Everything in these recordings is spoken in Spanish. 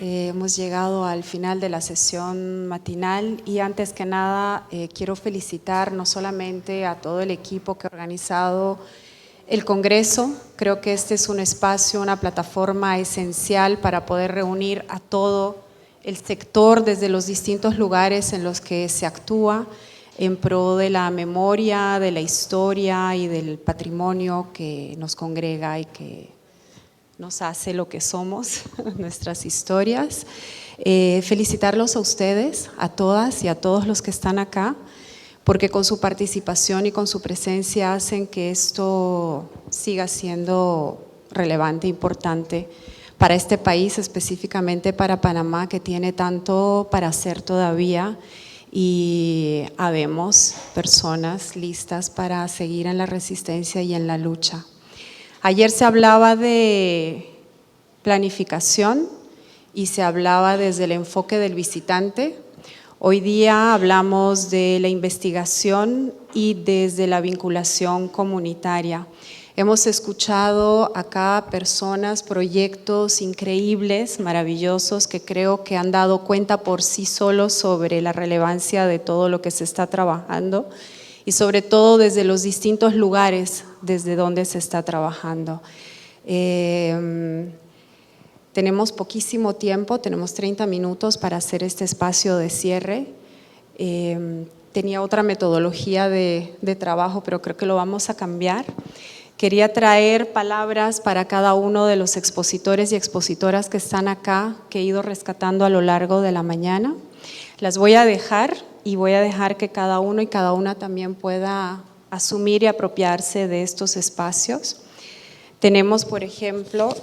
Hemos llegado al final de la sesión matinal y antes que nada quiero felicitar no solamente a todo el equipo que ha organizado el Congreso. Creo que este es un espacio, una plataforma esencial para poder reunir a todo el sector desde los distintos lugares en los que se actúa en pro de la memoria, de la historia y del patrimonio que nos congrega y que nos hace lo que somos, nuestras historias. Felicitarlos a ustedes, a todas y a todos los que están acá, porque con su participación y con su presencia hacen que esto siga siendo relevante, importante para este país, específicamente para Panamá, que tiene tanto para hacer todavía y habemos personas listas para seguir en la resistencia y en la lucha. Ayer se hablaba de planificación y se hablaba desde el enfoque del visitante. Hoy día hablamos de la investigación y desde la vinculación comunitaria. Hemos escuchado acá personas, proyectos increíbles, maravillosos, que creo que han dado cuenta por sí solos sobre la relevancia de todo lo que se está trabajando y sobre todo desde los distintos lugares desde donde se está trabajando. Tenemos poquísimo tiempo, tenemos 30 minutos para hacer este espacio de cierre. Tenía otra metodología de trabajo, pero creo que lo vamos a cambiar. Quería traer palabras para cada uno de los expositores y expositoras que están acá, que he ido rescatando a lo largo de la mañana. Las voy a dejar y voy a dejar que cada uno y cada una también pueda asumir y apropiarse de estos espacios. Tenemos, por ejemplo,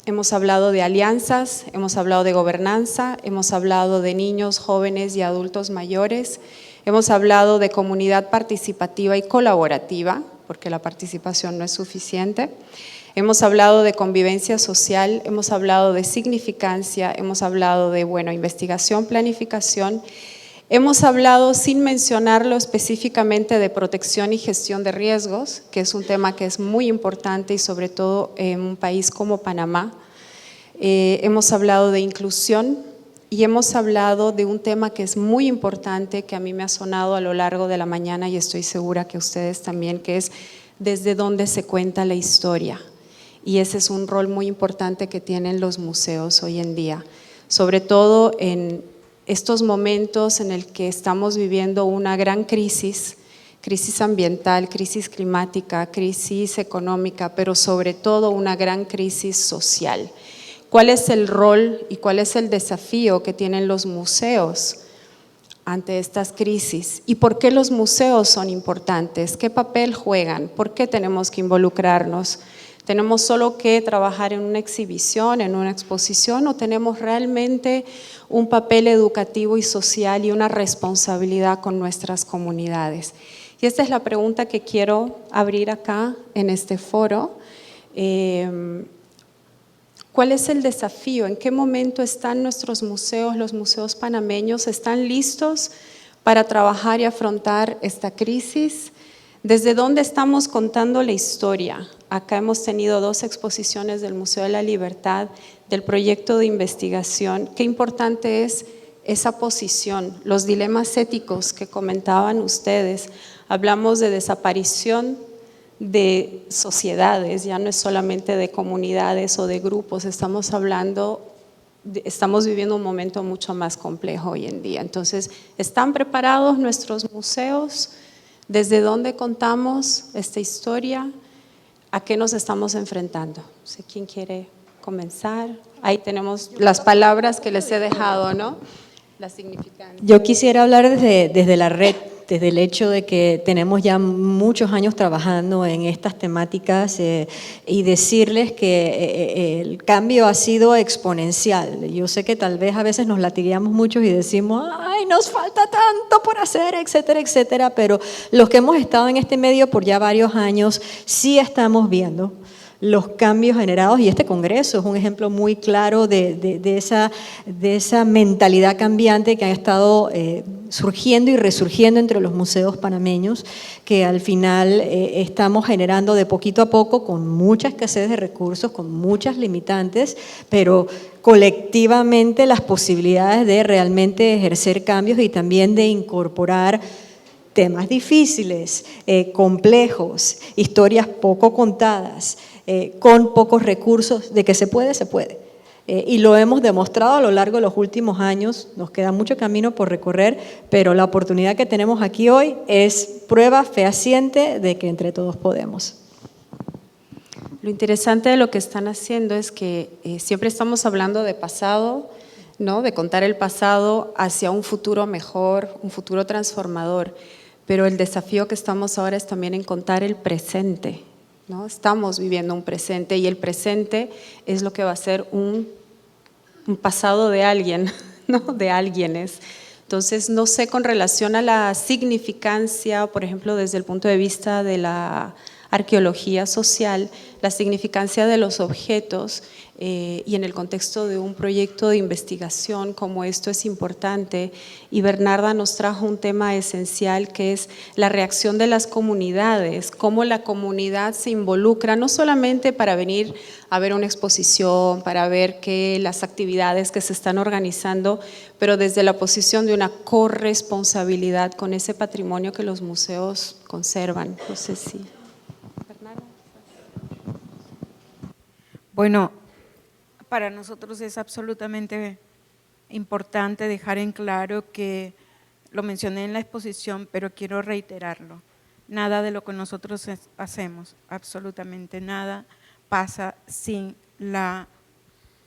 hemos hablado de alianzas, hemos hablado de gobernanza, hemos hablado de niños, jóvenes y adultos mayores, hemos hablado de comunidad participativa y colaborativa, porque la participación no es suficiente. Hemos hablado de convivencia social, hemos hablado de significancia, hemos hablado de investigación, planificación. Hemos hablado, sin mencionarlo específicamente, de protección y gestión de riesgos, que es un tema que es muy importante y sobre todo en un país como Panamá. Hemos hablado de inclusión y hemos hablado de un tema que es muy importante, que a mí me ha sonado a lo largo de la mañana y estoy segura que ustedes también, que es desde dónde se cuenta la historia. Y ese es un rol muy importante que tienen los museos hoy en día, sobre todo en estos momentos en el que estamos viviendo una gran crisis ambiental, crisis climática, crisis económica, pero sobre todo una gran crisis social. ¿Cuál es el rol y cuál es el desafío que tienen los museos ante estas crisis? ¿Y por qué los museos son importantes? ¿Qué papel juegan? ¿Por qué tenemos que involucrarnos? ¿Tenemos solo que trabajar en una exhibición, en una exposición, o tenemos realmente un papel educativo y social y una responsabilidad con nuestras comunidades? Y esta es la pregunta que quiero abrir acá en este foro. ¿Cuál es el desafío? ¿En qué momento están nuestros museos, los museos panameños? ¿Están listos para trabajar y afrontar esta crisis? ¿Desde dónde estamos contando la historia? Acá hemos tenido 2 exposiciones del Museo de la Libertad, del proyecto de investigación. Qué importante es esa posición, los dilemas éticos que comentaban ustedes. Hablamos de desaparición de sociedades, ya no es solamente de comunidades o de grupos, estamos viviendo un momento mucho más complejo hoy en día. Entonces, ¿están preparados nuestros museos? ¿Desde dónde contamos esta historia? ¿A qué nos estamos enfrentando? No sé quién quiere comenzar. Ahí tenemos las palabras que les he dejado, ¿no? La significancia. Yo quisiera hablar desde la red, desde el hecho de que tenemos ya muchos años trabajando en estas temáticas y decirles que el cambio ha sido exponencial. Yo sé que tal vez a veces nos latigueamos muchos y decimos, ¡ay, nos falta tanto por hacer, etcétera, etcétera! Pero los que hemos estado en este medio por ya varios años, sí estamos viendo los cambios generados, y este congreso es un ejemplo muy claro de esa mentalidad cambiante que ha estado surgiendo y resurgiendo entre los museos panameños, que al final estamos generando de poquito a poco con mucha escasez de recursos, con muchas limitantes, pero colectivamente las posibilidades de realmente ejercer cambios y también de incorporar temas difíciles, complejos, historias poco contadas, con pocos recursos, de que se puede, se puede. Y lo hemos demostrado a lo largo de los últimos años, nos queda mucho camino por recorrer, pero la oportunidad que tenemos aquí hoy es prueba fehaciente de que entre todos podemos. Lo interesante de lo que están haciendo es que siempre estamos hablando de pasado, ¿no? De contar el pasado hacia un futuro mejor, un futuro transformador, pero el desafío que estamos ahora es también en contar el presente, ¿no? Estamos viviendo un presente y el presente es lo que va a ser un pasado de alguien, ¿no? De alguienes. Entonces, no sé, con relación a la significancia, por ejemplo, desde el punto de vista de la arqueología social, la significancia de los objetos y en el contexto de un proyecto de investigación como esto es importante. Y Bernarda nos trajo un tema esencial que es la reacción de las comunidades, cómo la comunidad se involucra, no solamente para venir a ver una exposición, para ver las actividades que se están organizando, pero desde la posición de una corresponsabilidad con ese patrimonio que los museos conservan. No sé si… Bueno, para nosotros es absolutamente importante dejar en claro que, lo mencioné en la exposición, pero quiero reiterarlo, nada de lo que nosotros hacemos, absolutamente nada, pasa sin la,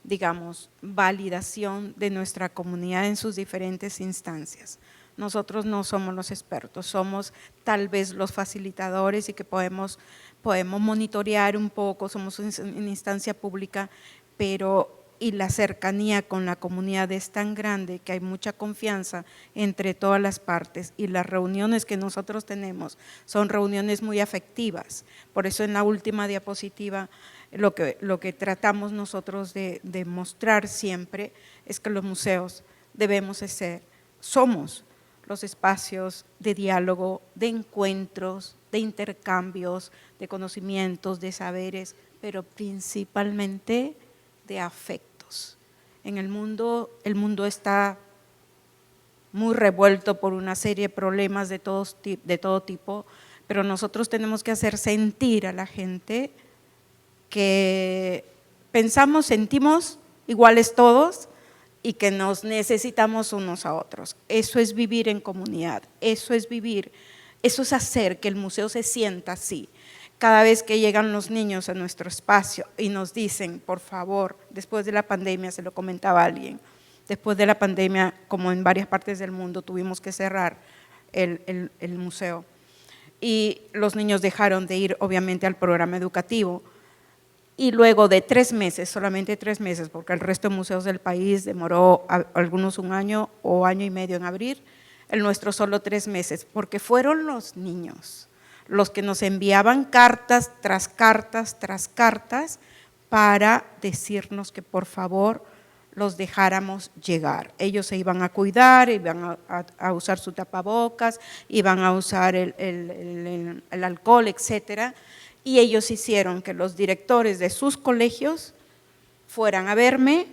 digamos, validación de nuestra comunidad en sus diferentes instancias. Nosotros no somos los expertos, somos tal vez los facilitadores y que podemos monitorear un poco, somos una instancia pública, pero y la cercanía con la comunidad es tan grande que hay mucha confianza entre todas las partes y las reuniones que nosotros tenemos son reuniones muy afectivas. Por eso en la última diapositiva lo que tratamos nosotros de mostrar siempre es que los museos debemos de ser, somos los espacios de diálogo, de encuentros, de intercambios, de conocimientos, de saberes, pero principalmente de afectos. En el mundo está muy revuelto por una serie de problemas de todo tipo, pero nosotros tenemos que hacer sentir a la gente que pensamos, sentimos iguales todos y que nos necesitamos unos a otros. Eso es vivir en comunidad, eso es hacer que el museo se sienta así. Cada vez que llegan los niños a nuestro espacio y nos dicen, por favor, después de la pandemia, se lo comentaba a alguien, después de la pandemia, como en varias partes del mundo, tuvimos que cerrar el museo y los niños dejaron de ir obviamente al programa educativo y luego de 3 meses, solamente 3 meses, porque el resto de museos del país demoró algunos 1 año o año y medio en abrir, el nuestro solo 3 meses, porque fueron los niños los que nos enviaban cartas tras cartas tras cartas para decirnos que por favor los dejáramos llegar. Ellos se iban a cuidar, iban a usar su tapabocas, iban a usar el alcohol, etcétera, y ellos hicieron que los directores de sus colegios fueran a verme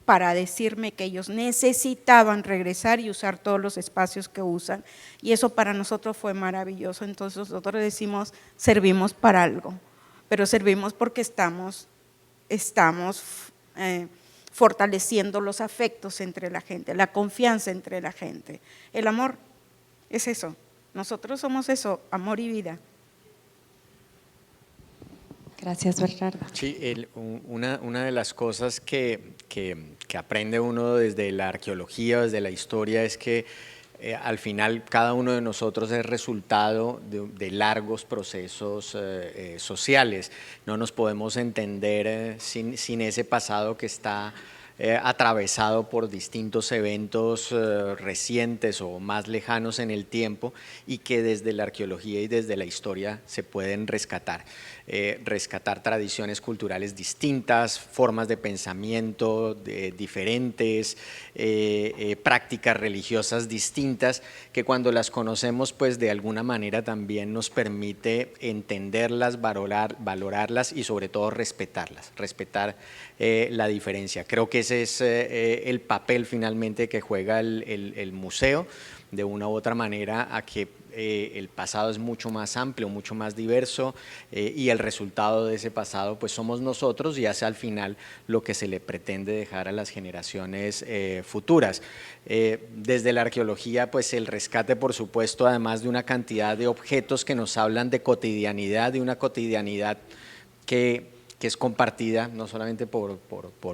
para decirme que ellos necesitaban regresar y usar todos los espacios que usan, y eso para nosotros fue maravilloso. Entonces nosotros decimos, servimos para algo, pero servimos porque estamos fortaleciendo los afectos entre la gente, la confianza entre la gente. El amor es eso, nosotros somos eso, amor y vida. Gracias, Bernarda. Sí, una de las cosas que aprende uno desde la arqueología, desde la historia, es que al final cada uno de nosotros es resultado de largos procesos sociales. No nos podemos entender sin ese pasado que está atravesado por distintos eventos recientes o más lejanos en el tiempo y que desde la arqueología y desde la historia se pueden rescatar. Rescatar tradiciones culturales distintas, formas de pensamiento diferentes, prácticas religiosas distintas, que cuando las conocemos pues de alguna manera también nos permite entenderlas, valorarlas y sobre todo respetarlas, respetar la diferencia. Creo que ese es el papel finalmente que juega el museo, de una u otra manera, a que el pasado es mucho más amplio, mucho más diverso, y el resultado de ese pasado pues somos nosotros, y hace al final lo que se le pretende dejar a las generaciones futuras. Desde la arqueología pues el rescate, por supuesto, además de una cantidad de objetos que nos hablan de cotidianidad, de una cotidianidad que es compartida no solamente por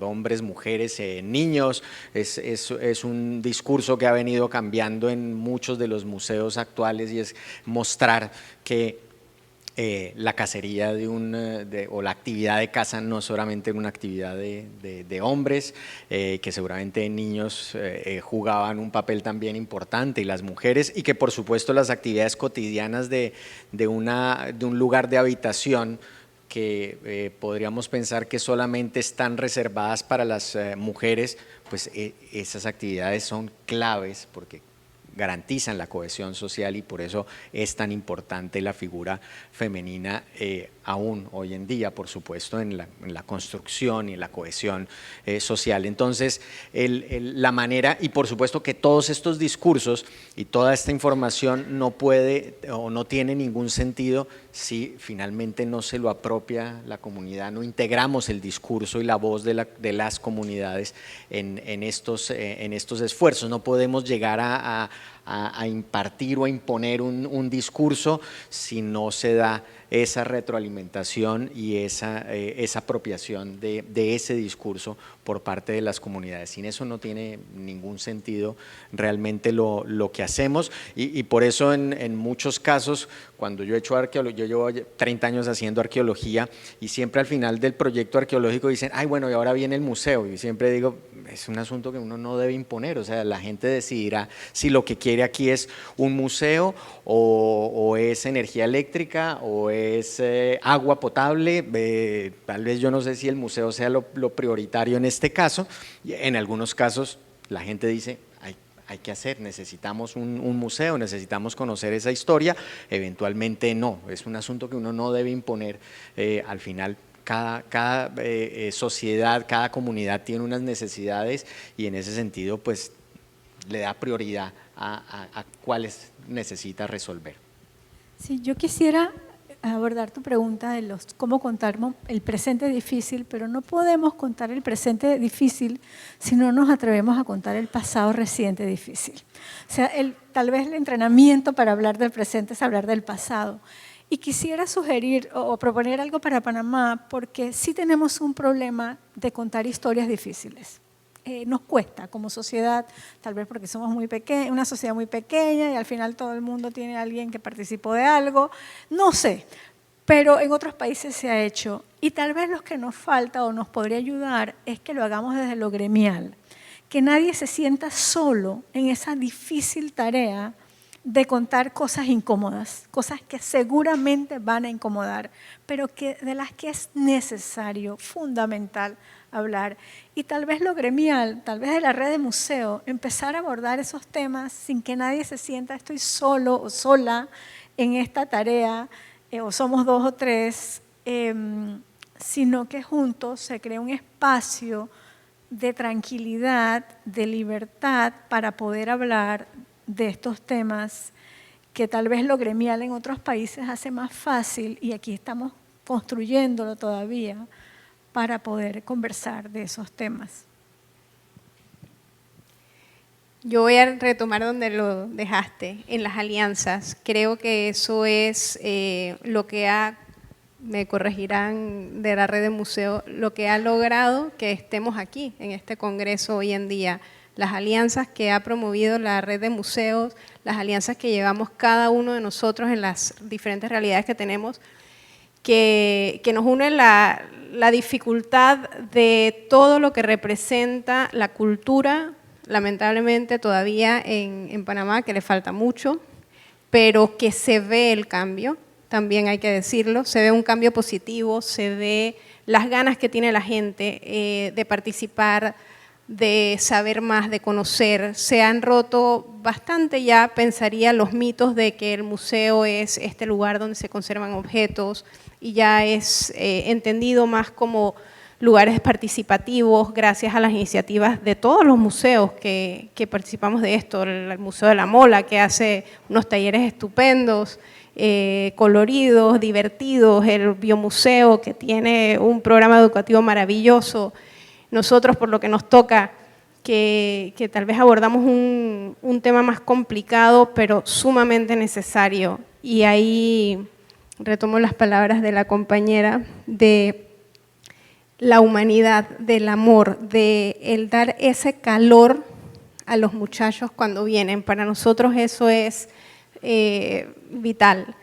hombres, mujeres, niños. Es un discurso que ha venido cambiando en muchos de los museos actuales, y es mostrar que la cacería o la actividad de caza no solamente era una actividad de hombres, que seguramente niños jugaban un papel también importante, y las mujeres, y que por supuesto las actividades cotidianas de un lugar de habitación que podríamos pensar que solamente están reservadas para las mujeres, pues esas actividades son claves porque garantizan la cohesión social, y por eso es tan importante la figura femenina aún hoy en día, por supuesto, en la construcción y en la cohesión social. Entonces, la manera, y por supuesto que todos estos discursos y toda esta información no puede o no tiene ningún sentido si finalmente no se lo apropia la comunidad, no integramos el discurso y la voz de las comunidades en estos esfuerzos. No podemos llegar a impartir o a imponer un discurso si no se da esa retroalimentación y esa apropiación de ese discurso por parte de las comunidades. Sin eso no tiene ningún sentido realmente lo que hacemos, y por eso en muchos casos, cuando yo he hecho arqueología, yo llevo 30 años haciendo arqueología, y siempre al final del proyecto arqueológico dicen, ay, bueno, y ahora viene el museo, y siempre digo, es un asunto que uno no debe imponer, o sea, la gente decidirá si lo que quiere aquí es un museo o es energía eléctrica o es agua potable. Tal vez yo no sé si el museo sea lo prioritario en este caso. En algunos casos la gente dice, hay que hacer, necesitamos un museo, necesitamos conocer esa historia. Eventualmente no, es un asunto que uno no debe imponer. Al final cada sociedad, cada comunidad tiene unas necesidades, y en ese sentido pues le da prioridad a cuáles necesita resolver. Sí, yo quisiera abordar tu pregunta de cómo contar el presente difícil, pero no podemos contar el presente difícil si no nos atrevemos a contar el pasado reciente difícil. O sea, tal vez el entrenamiento para hablar del presente es hablar del pasado. Y quisiera sugerir o proponer algo para Panamá, porque sí tenemos un problema de contar historias difíciles. Nos cuesta como sociedad, tal vez porque somos una sociedad muy pequeña, y al final todo el mundo tiene a alguien que participó de algo, no sé, pero en otros países se ha hecho, y tal vez lo que nos falta o nos podría ayudar es que lo hagamos desde lo gremial, que nadie se sienta solo en esa difícil tarea de contar cosas incómodas, cosas que seguramente van a incomodar, pero de las que es necesario, fundamental hablar. Y tal vez lo gremial, tal vez de la red de museo, empezar a abordar esos temas sin que nadie se sienta estoy solo o sola en esta tarea, o somos 2 o 3, sino que juntos se crea un espacio de tranquilidad, de libertad para poder hablar de estos temas que tal vez lo gremial en otros países hace más fácil, y aquí estamos construyéndolo todavía para poder conversar de esos temas. Yo voy a retomar donde lo dejaste, en las alianzas. Creo que eso es lo que me corregirán de la red de museo, lo que ha logrado que estemos aquí en este congreso hoy en día. Las alianzas que ha promovido la red de museos, las alianzas que llevamos cada uno de nosotros en las diferentes realidades que tenemos, que nos une la la dificultad de todo lo que representa la cultura, lamentablemente todavía en Panamá, que le falta mucho, pero que se ve el cambio, también hay que decirlo, se ve un cambio positivo, se ve las ganas que tiene la gente de participar, de saber más, de conocer. Se han roto bastante ya, pensaría, los mitos de que el museo es este lugar donde se conservan objetos y ya es entendido más como lugares participativos gracias a las iniciativas de todos los museos que participamos de esto. El Museo de la Mola, que hace unos talleres estupendos, coloridos, divertidos, el Biomuseo, que tiene un programa educativo maravilloso. Nosotros, por lo que nos toca, que tal vez abordamos un tema más complicado, pero sumamente necesario. Y ahí retomo las palabras de la compañera, de la humanidad, del amor, de el dar ese calor a los muchachos cuando vienen. Para nosotros eso es vital.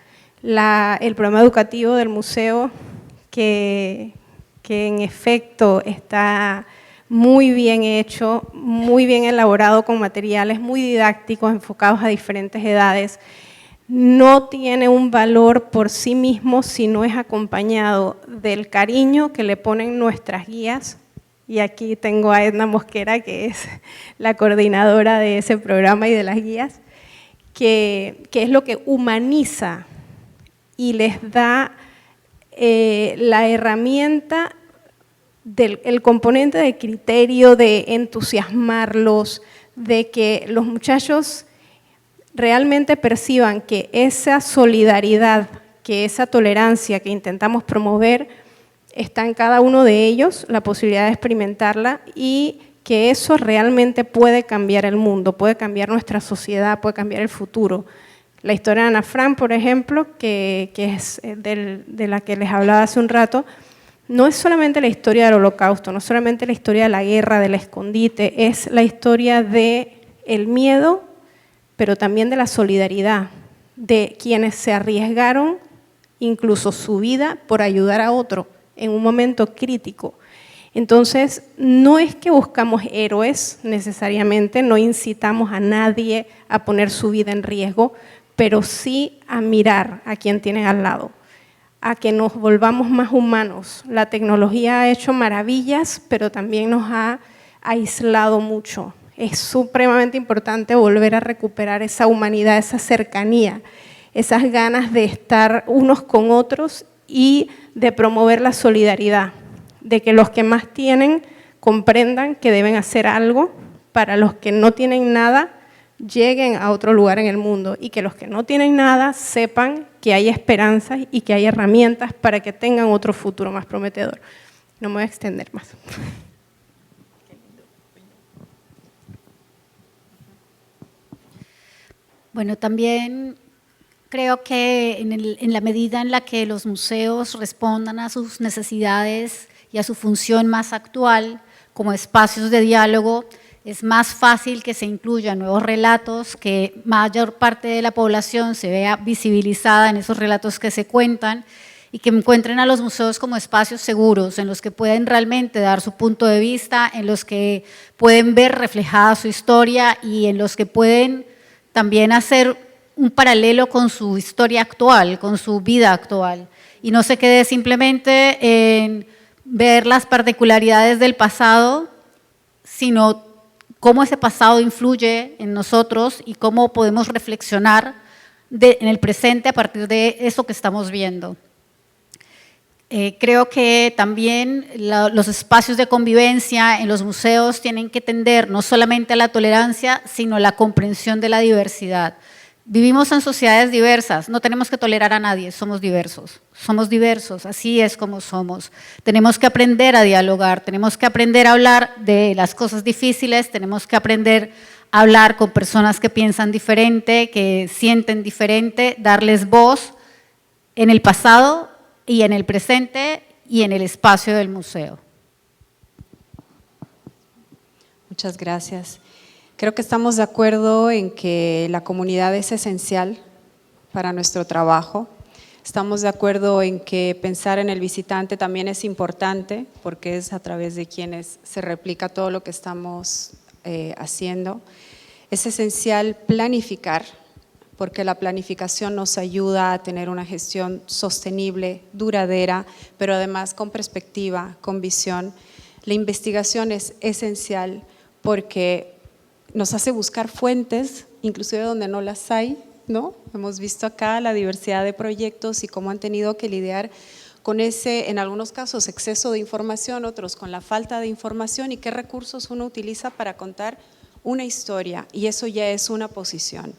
El programa educativo del museo, que en efecto está muy bien hecho, muy bien elaborado con materiales muy didácticos, enfocados a diferentes edades, no tiene un valor por sí mismo si no es acompañado del cariño que le ponen nuestras guías. Y aquí tengo a Edna Mosquera, que es la coordinadora de ese programa y de las guías, que es lo que humaniza y les da la herramienta el componente de criterio, de entusiasmarlos, de que los muchachos realmente perciban que esa solidaridad, que esa tolerancia que intentamos promover está en cada uno de ellos, la posibilidad de experimentarla, y que eso realmente puede cambiar el mundo, puede cambiar nuestra sociedad, puede cambiar el futuro. La historia de Ana Frank, por ejemplo, que es de la que les hablaba hace un rato, no es solamente la historia del Holocausto, no es solamente la historia de la guerra, del escondite, es la historia del miedo, pero también de la solidaridad, de quienes se arriesgaron incluso su vida por ayudar a otro en un momento crítico. Entonces, no es que buscamos héroes necesariamente, no incitamos a nadie a poner su vida en riesgo, pero sí a mirar a quien tienen al lado, a que nos volvamos más humanos. La tecnología ha hecho maravillas, pero también nos ha aislado mucho. Es supremamente importante volver a recuperar esa humanidad, esa cercanía, esas ganas de estar unos con otros y de promover la solidaridad, de que los que más tienen comprendan que deben hacer algo para los que no tienen nada, lleguen a otro lugar en el mundo, y que los que no tienen nada sepan que hay esperanzas y que hay herramientas para que tengan otro futuro más prometedor. No me voy a extender más. Bueno, también creo que en la medida en la que los museos respondan a sus necesidades y a su función más actual como espacios de diálogo, es más fácil que se incluyan nuevos relatos, que mayor parte de la población se vea visibilizada en esos relatos que se cuentan, y que encuentren a los museos como espacios seguros en los que pueden realmente dar su punto de vista, en los que pueden ver reflejada su historia y en los que pueden también hacer un paralelo con su historia actual, con su vida actual, y no se quede simplemente en ver las particularidades del pasado, sino cómo ese pasado influye en nosotros y cómo podemos reflexionar en el presente a partir de eso que estamos viendo. Creo que también los espacios de convivencia en los museos tienen que tender no solamente a la tolerancia, sino a la comprensión de la diversidad. Vivimos en sociedades diversas, no tenemos que tolerar a nadie, somos diversos, así es como somos. Tenemos que aprender a dialogar, tenemos que aprender a hablar de las cosas difíciles, tenemos que aprender a hablar con personas que piensan diferente, que sienten diferente, darles voz en el pasado y en el presente y en el espacio del museo. Muchas gracias. Creo que estamos de acuerdo en que la comunidad es esencial para nuestro trabajo. Estamos de acuerdo en que pensar en el visitante también es importante porque es a través de quienes se replica todo lo que estamos haciendo. Es esencial planificar porque la planificación nos ayuda a tener una gestión sostenible, duradera, pero además con perspectiva, con visión. La investigación es esencial porque nos hace buscar fuentes, inclusive donde no las hay, ¿no? Hemos visto acá la diversidad de proyectos y cómo han tenido que lidiar con ese, en algunos casos, exceso de información, otros con la falta de información y qué recursos uno utiliza para contar una historia, y eso ya es una posición.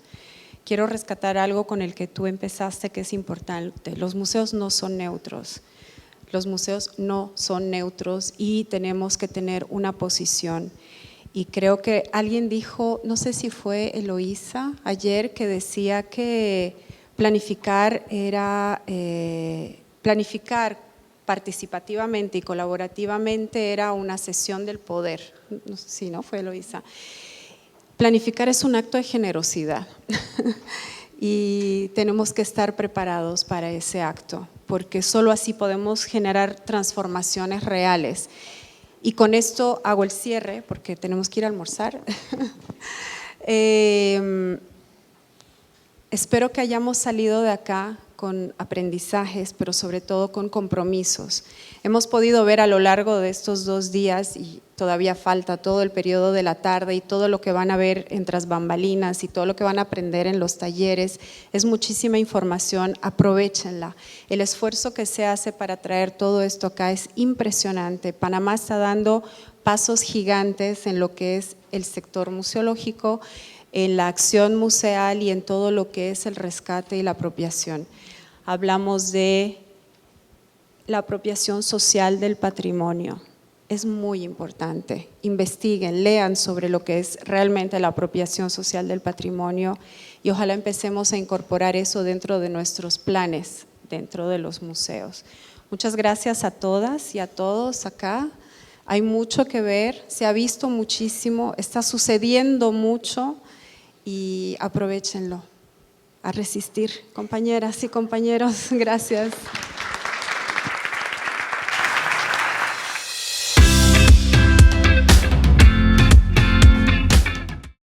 Quiero rescatar algo con el que tú empezaste que es importante. Los museos no son neutros. Los museos no son neutros y tenemos que tener una posición. Y creo que alguien dijo, no sé si fue Eloísa ayer, que decía que planificar era, planificar participativamente y colaborativamente era una cesión del poder. No sé si no fue Eloísa. Planificar es un acto de generosidad y tenemos que estar preparados para ese acto, porque solo así podemos generar transformaciones reales. Y con esto hago el cierre, porque tenemos que ir a almorzar. Espero que hayamos salido de acá con aprendizajes, pero sobre todo con compromisos. Hemos podido ver a lo largo de estos 2 días, y todavía falta todo el periodo de la tarde y todo lo que van a ver en tras bambalinas y todo lo que van a aprender en los talleres, es muchísima información, aprovéchenla. El esfuerzo que se hace para traer todo esto acá es impresionante. Panamá está dando pasos gigantes en lo que es el sector museológico, en la acción museal y en todo lo que es el rescate y la apropiación. Hablamos de la apropiación social del patrimonio. Es muy importante. Investiguen, lean sobre lo que es realmente la apropiación social del patrimonio y ojalá empecemos a incorporar eso dentro de nuestros planes, dentro de los museos. Muchas gracias a todas y a todos acá. Hay mucho que ver, se ha visto muchísimo, está sucediendo mucho y aprovéchenlo. A resistir, compañeras y compañeros. Gracias.